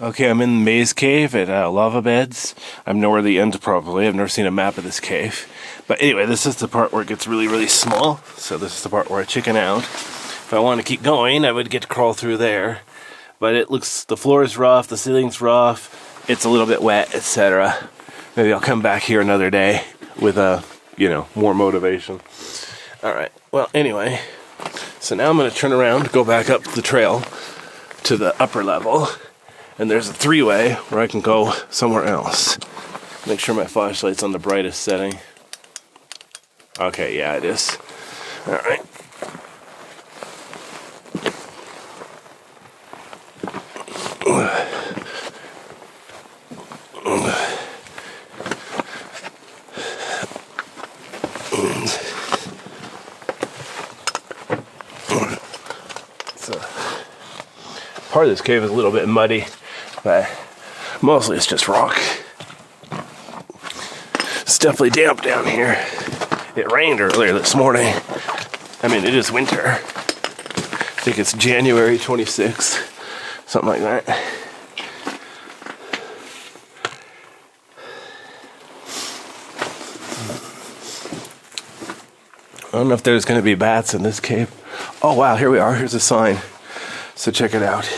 Okay, I'm in the maze cave at Lava Beds. I'm nowhere the end probably. I've never seen a map of this cave. But anyway, this is the part where it gets really, really small. So this is the part where I chicken out. If I want to keep going, I would get to crawl through there. But it looks, the floor is rough, the ceiling's rough, it's a little bit wet, etc. Maybe I'll come back here another day with more motivation. Alright, well anyway, so now I'm going to turn around, go back up the trail to the upper level. And there's a three-way where I can go somewhere else. Make sure my flashlight's on the brightest setting. Okay, yeah, it is. All right. So, part of this cave is a little bit muddy. But mostly it's just rock. It's definitely damp down here. It rained earlier this morning. I mean, it is winter. I think it's January 26th, something like that. I don't know if there's going to be bats in this cave. Oh wow, here we are. Here's a sign. So check it out.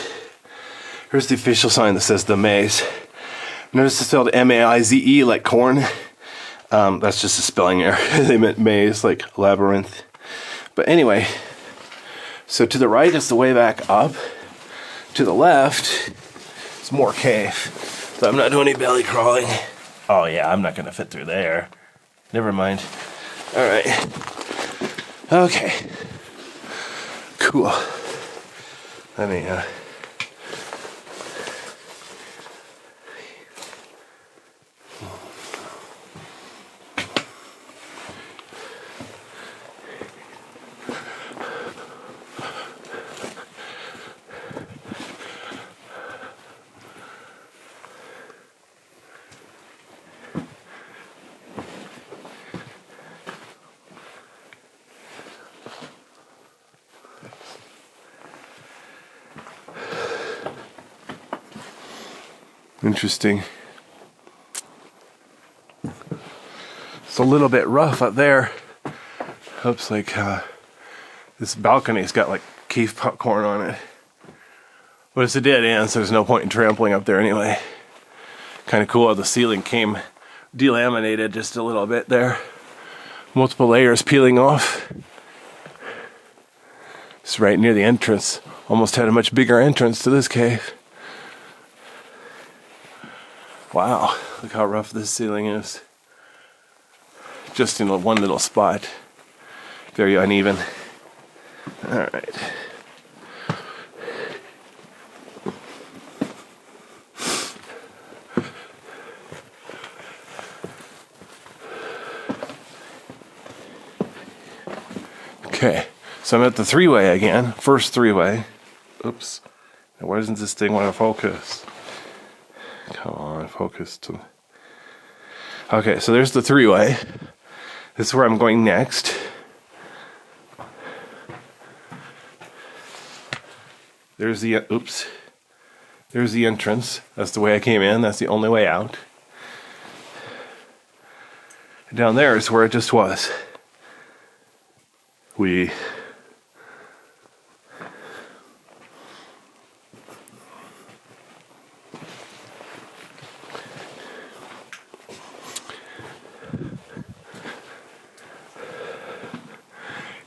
Here's the official sign that says The Maze. Notice it's spelled M-A-I-Z-E like corn. That's just a spelling error. They meant maze like labyrinth. But anyway, so to the right is the way back up. To the left is more cave. So I'm not doing any belly crawling. Oh yeah, I'm not going to fit through there. Never mind. All right. Okay. Cool. Let me Interesting. It's a little bit rough up there. Looks like this balcony's got like cave popcorn on it. But it's a dead end, so there's no point in trampling up there anyway. Kind of cool how the ceiling came delaminated just a little bit there. Multiple layers peeling off. It's right near the entrance. Almost had a much bigger entrance to this cave. Wow, look how rough this ceiling is. Just in one little spot. Very uneven. Alright. Okay, so I'm at the three-way again. First three-way. Oops. Now why doesn't this thing want to focus? Come on, focus to... Okay, so there's the three-way. This is where I'm going next. There's the... Oops. There's the entrance. That's the way I came in. That's the only way out. And down there is where it just was.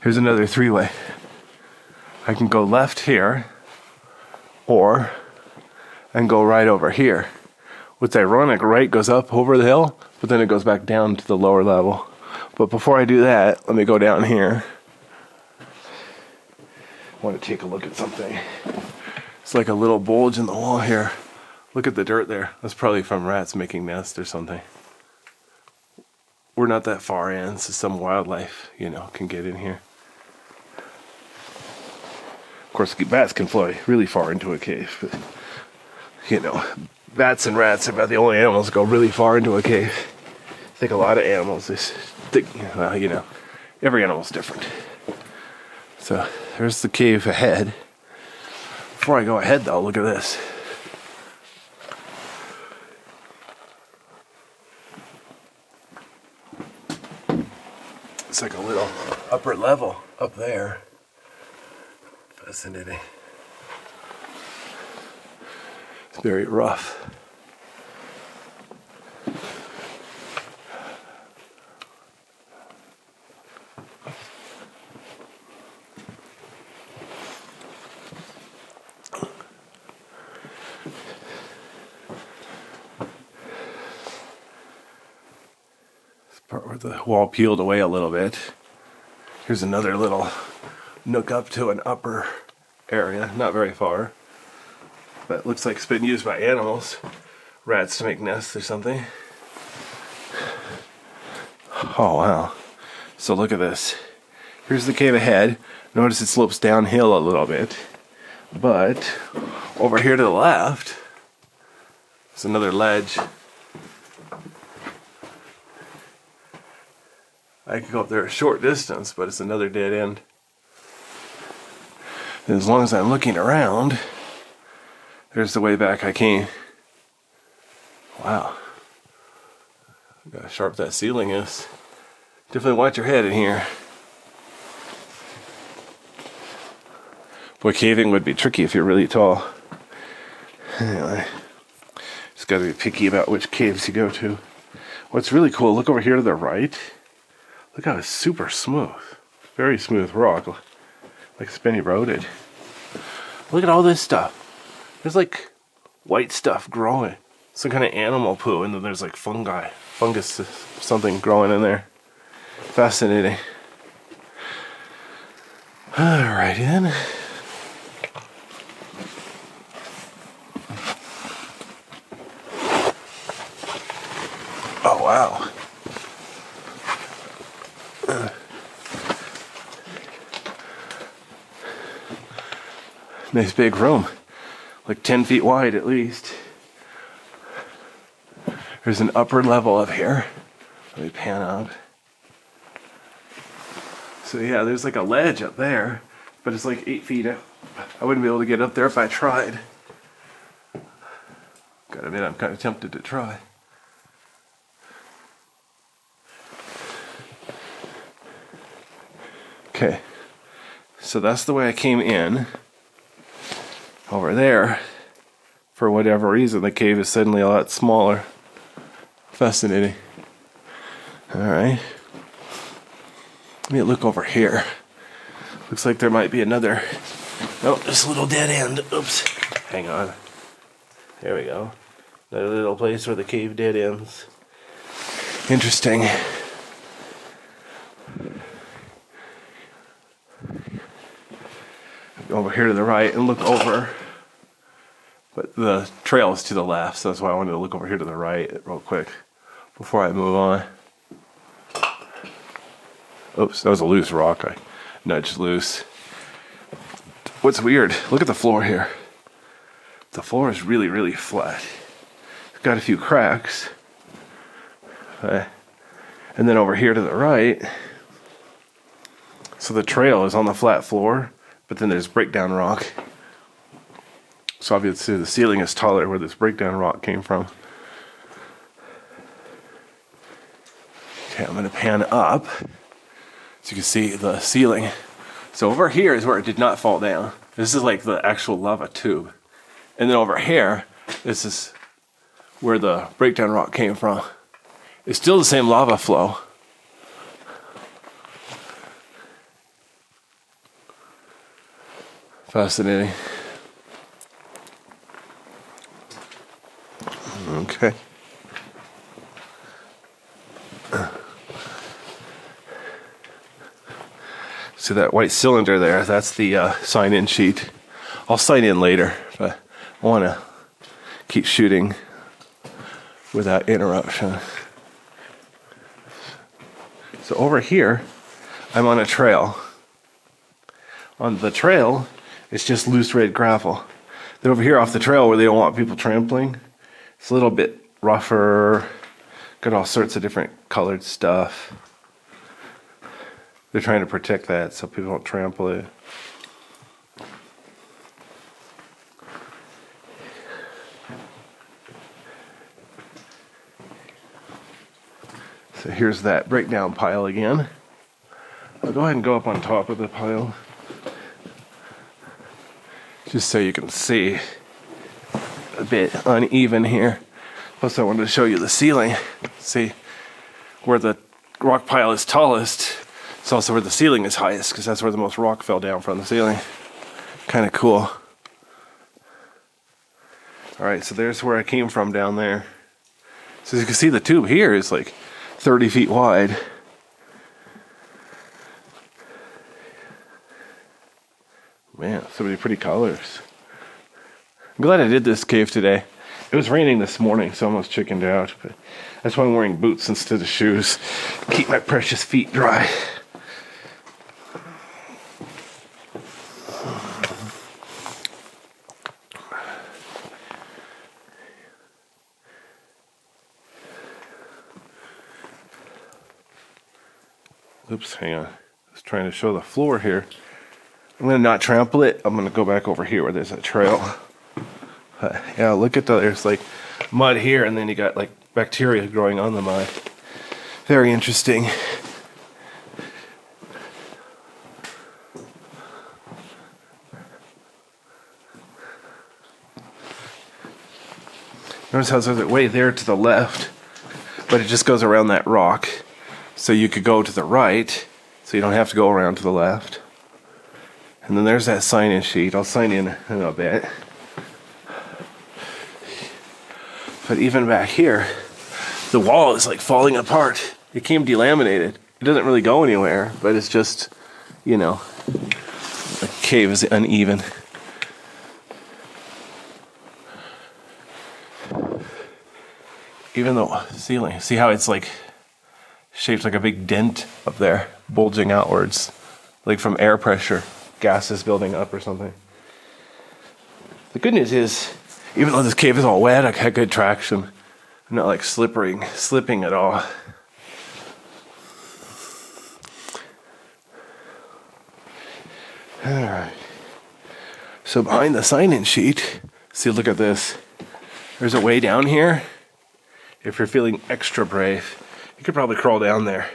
Here's another three-way. I can go left here, or I can go right over here. What's ironic, right goes up over the hill, but then it goes back down to the lower level. But before I do that, let me go down here. I want to take a look at something. It's like a little bulge in the wall here. Look at the dirt there. That's probably from rats making nests or something. We're not that far in, so some wildlife, can get in here. Of course, bats can fly really far into a cave, but, bats and rats are about the only animals that go really far into a cave. I think a lot of animals every animal's different. So, there's the cave ahead. Before I go ahead, though, look at this. It's like a little upper level up there. Fascinating. It's very rough. Part where the wall peeled away a little bit. Here's another little nook up to an upper area, not very far, but it looks like it's been used by animals, rats to make nests or something. Oh wow. So look at this. Here's the cave ahead. Notice it slopes downhill a little bit, but over here to the left is another ledge. I could go up there a short distance, but it's another dead end. And as long as I'm looking around, there's the way back I came. Wow. Look how sharp that ceiling is. Definitely watch your head in here. Boy, caving would be tricky if you're really tall. Anyway, just gotta be picky about which caves you go to. What's really cool, look over here to the right. Look how it's super smooth. Very smooth rock. Like it's been eroded. Look at all this stuff. There's like white stuff growing. Some kind of animal poo, and then there's like fungus, something growing in there. Fascinating. Alrighty then. Oh wow. Nice big room, like 10 feet wide at least. There's an upper level up here. Let me pan up. So yeah, there's like a ledge up there, but it's like 8 feet up. I wouldn't be able to get up there if I tried. Gotta admit, I'm kind of tempted to try. Okay, so that's the way I came in. Over there, for whatever reason, the cave is suddenly a lot smaller. Fascinating. Alright. Let me look over here. Looks like there might be another... Oh, this little dead end. Oops. Hang on. There we go. Another little place where the cave dead ends. Interesting. Over here to the right and look over, but the trail is to the left, so that's why I wanted to look over here to the right real quick before I move on. Oops, that was a loose rock I nudged loose. What's weird, look at the floor here. The floor is really, really flat. It's got a few cracks. And then over here to the right, so the trail is on the flat floor, but then there's breakdown rock. So obviously the ceiling is taller where this breakdown rock came from. Okay, I'm gonna pan up so you can see the ceiling. So over here is where it did not fall down. This is like the actual lava tube. And then over here, this is where the breakdown rock came from. It's still the same lava flow. Fascinating. Okay. See that white cylinder there? That's the sign-in sheet. I'll sign in later, but I want to keep shooting without interruption. So over here, I'm on a trail. On the trail, it's just loose red gravel. Then over here off the trail where they don't want people trampling, it's a little bit rougher, got all sorts of different colored stuff. They're trying to protect that so people don't trample it. So here's that breakdown pile again. I'll go ahead and go up on top of the pile, just so you can see a bit uneven here. Plus I wanted to show you the ceiling. See where the rock pile is tallest, it's also where the ceiling is highest, because that's where the most rock fell down from the ceiling. Kind of cool. Alright, so there's where I came from down there. So as you can see, the tube here is like 30 feet wide. Man, so many pretty colors. I'm glad I did this cave today. It was raining this morning, so I almost chickened out, but that's why I'm wearing boots instead of shoes. Keep my precious feet dry. Oops, hang on. I was trying to show the floor here. I'm going to not trample it. I'm going to go back over here where there's a trail. Yeah, look at there's like mud here, and then you got like bacteria growing on the mud. Very interesting. Notice how there's a way there to the left, but it just goes around that rock. So you could go to the right, so you don't have to go around to the left. And then there's that sign-in sheet. I'll sign in a bit. But even back here, the wall is like falling apart. It came delaminated. It doesn't really go anywhere, but it's just, you know, the cave is uneven. Even the ceiling, see how it's like shaped like a big dent up there, bulging outwards, like from air pressure, gases building up or something. The good news is, even though this cave is all wet, I got good traction. I'm not like slipping at all. Alright. So behind the sign-in sheet, see, look at this. There's a way down here. If you're feeling extra brave, you could probably crawl down there.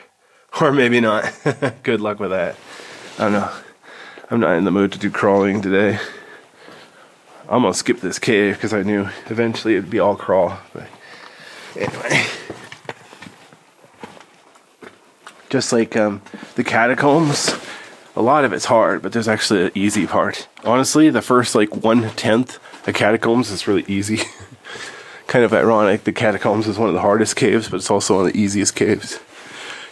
Or maybe not. Good luck with that. I don't know. I'm not in the mood to do crawling today. I'm gonna skip this cave because I knew eventually it'd be all crawl. But anyway. Just like the catacombs, a lot of it's hard, but there's actually an easy part. Honestly, the first like 1/10 of catacombs is really easy. Kind of ironic, the catacombs is one of the hardest caves, but it's also one of the easiest caves.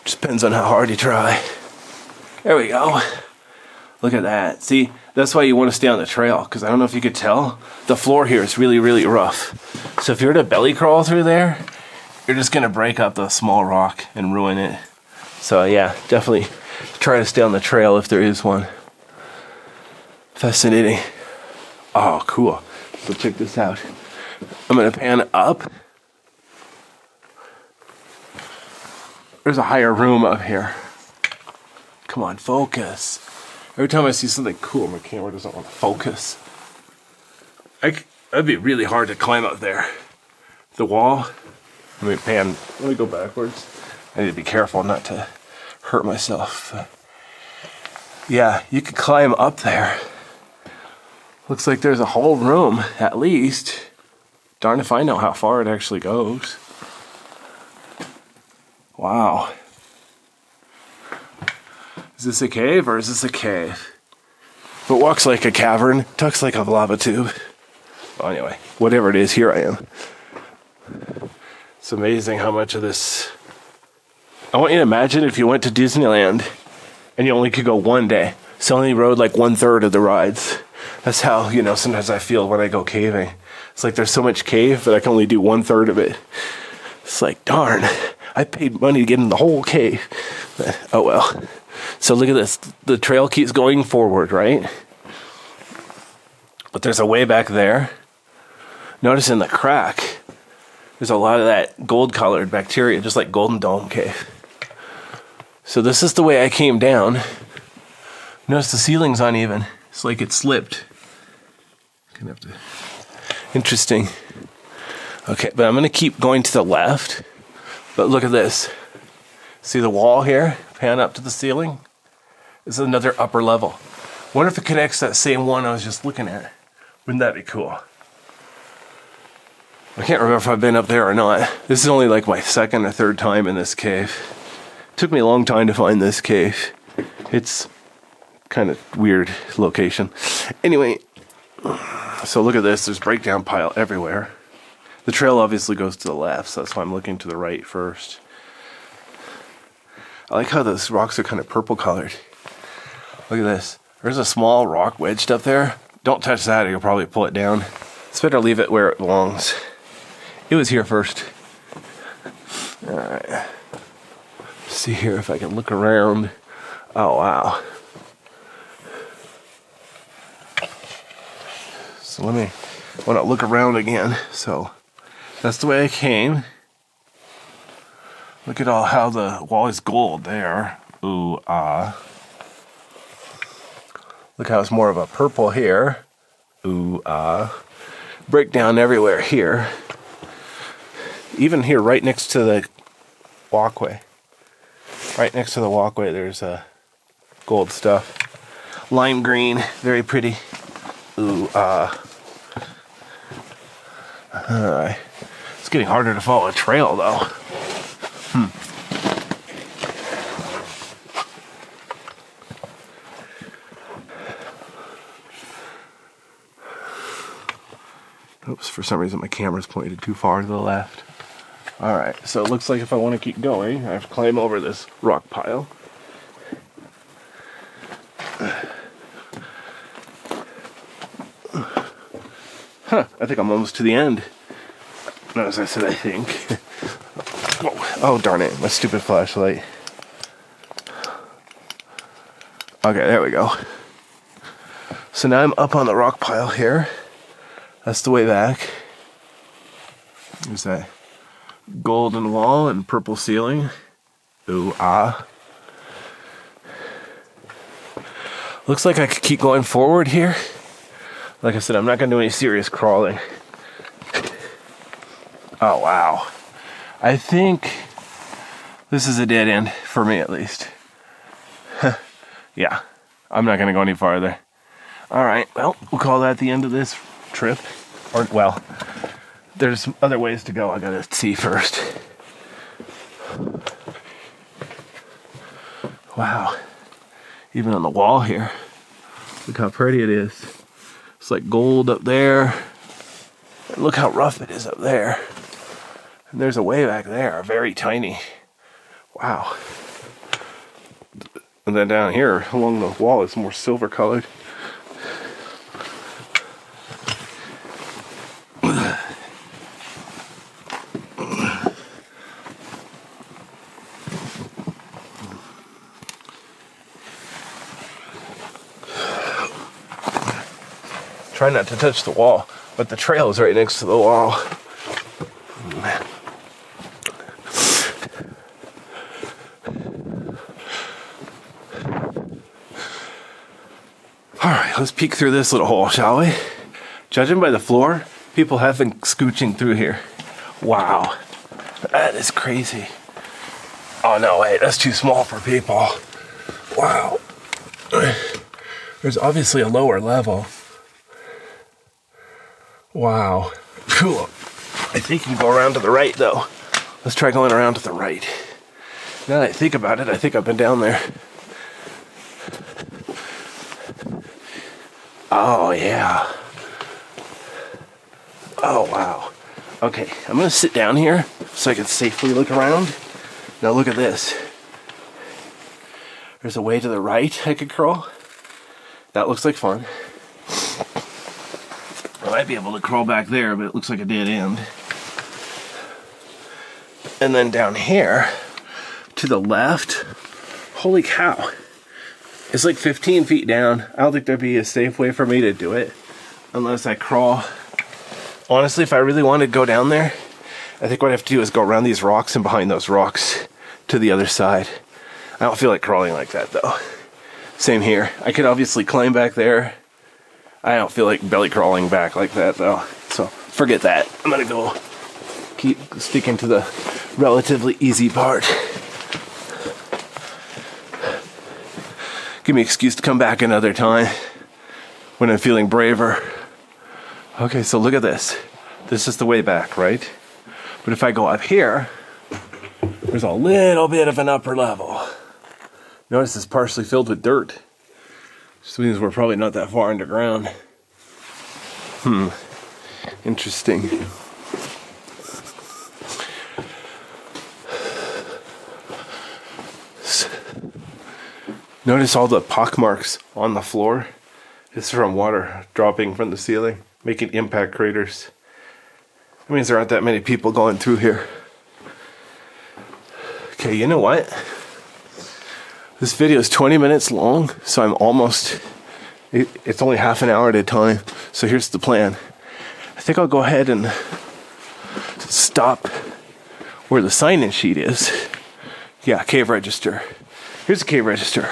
Just depends on how hard you try. There we go. Look at that. See, that's why you want to stay on the trail, because I don't know if you could tell, the floor here is really, really rough. So if you were to belly crawl through there, you're just going to break up the small rock and ruin it. So yeah, definitely try to stay on the trail if there is one. Fascinating. Oh, cool. So check this out. I'm going to pan up. There's a higher room up here. Come on, focus. Every time I see something cool, my camera doesn't want to focus. That'd be really hard to climb up there. The wall. Let me go backwards. I need to be careful not to hurt myself. Yeah, you could climb up there. Looks like there's a whole room, at least. Darn if I know how far it actually goes. Wow. Is this a cave or is this a cave? If it walks like a cavern, tucks like a lava tube. Well, anyway, whatever it is, here I am. It's amazing how much of this... I want you to imagine if you went to Disneyland and you only could go one day. So only rode like 1/3 of the rides. That's how, sometimes I feel when I go caving. It's like there's so much cave, but I can only do 1/3 of it. It's like, darn, I paid money to get in the whole cave. But, oh well. So look at this. The trail keeps going forward, right? But there's a way back there. Notice in the crack, there's a lot of that gold-colored bacteria, just like Golden Dome Cave. So this is the way I came down. Notice the ceiling's uneven. It's like it slipped. Gonna have to... Interesting. Okay, but I'm going to keep going to the left. But look at this. See the wall here? Pan up to the ceiling. is another upper level. Wonder if it connects that same one I was just looking at. Wouldn't that be cool? I can't remember if I've been up there or not. This is only like my second or third time in this cave. It took me a long time to find this cave. It's kind of weird location. Anyway, so look at this. There's breakdown pile everywhere. The trail obviously goes to the left, so that's why I'm looking to the right first. I like how those rocks are kind of purple colored. Look at this. There's a small rock wedged up there. Don't touch that or you'll probably pull it down. It's better leave it where it belongs. It was here first. Alright. See here if I can look around. Oh, wow. So I want to look around again. So that's the way I came. Look at how the wall is gold there. Ooh, ah. Look how it's more of a purple here. Ooh, ah. Breakdown everywhere here. Even here, right next to the walkway. Right next to the walkway, there's gold stuff. Lime green, very pretty. Ooh, ah. Alright. It's getting harder to follow a trail, though. Oops, for some reason my camera's pointed too far to the left. Alright, so it looks like if I want to keep going, I have to climb over this rock pile. Huh, I think I'm almost to the end. No, as I said, I think. Oh, darn it, my stupid flashlight. Okay, there we go. So now I'm up on the rock pile here. That's the way back. There's that golden wall and purple ceiling. Ooh, ah. Looks like I could keep going forward here. Like I said, I'm not going to do any serious crawling. Oh, wow. I think this is a dead end, for me at least. Yeah, I'm not going to go any farther. Alright, well, we'll call that the end of this trip. Or, well, there's other ways to go I gotta see first. Wow. Even on the wall here. Look how pretty it is. It's like gold up there. And look how rough it is up there. And there's a way back there, very tiny. Wow. And then down here along the wall is more silver colored. Try not to touch the wall, but the trail is right next to the wall. Alright, let's peek through this little hole, shall we? Judging by the floor, people have been scooching through here. Wow, that is crazy. Oh no, wait, that's too small for people. Wow. There's obviously a lower level. Wow. Cool. I think you can go around to the right, though. Let's try going around to the right. Now that I think about it, I think I've been down there. Oh, yeah. Oh, wow. Okay, I'm going to sit down here so I can safely look around. Now look at this. There's a way to the right I could crawl. That looks like fun. I might be able to crawl back there, but it looks like a dead end. And then down here, to the left, holy cow. It's like 15 feet down. I don't think there'd be a safe way for me to do it unless I crawl. Honestly, if I really wanted to go down there, I think what I have to do is go around these rocks and behind those rocks to the other side. I don't feel like crawling like that, though. Same here. I could obviously climb back there. I don't feel like belly crawling back like that, though. So, forget that. I'm gonna go keep sticking to the relatively easy part. Give Give me an excuse to come back another time when I'm feeling braver. Okay, so look at this. This is the way back, right? But if I go up here, there's a little bit of an upper level. Notice it's partially filled with dirt. Which means we're probably not that far underground. Interesting. Notice all the pock marks on the floor. This is from water dropping from the ceiling, making impact craters. That means there aren't that many people going through here. Okay, you know what? This video is 20 minutes long, so I'm almost... It's only half an hour at a time. So here's the plan. I think I'll go ahead and stop where the sign-in sheet is. Yeah, cave register. Here's the cave register.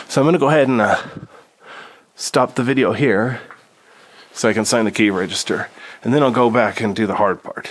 So I'm going to go ahead and stop the video here so I can sign the cave register. And then I'll go back and do the hard part.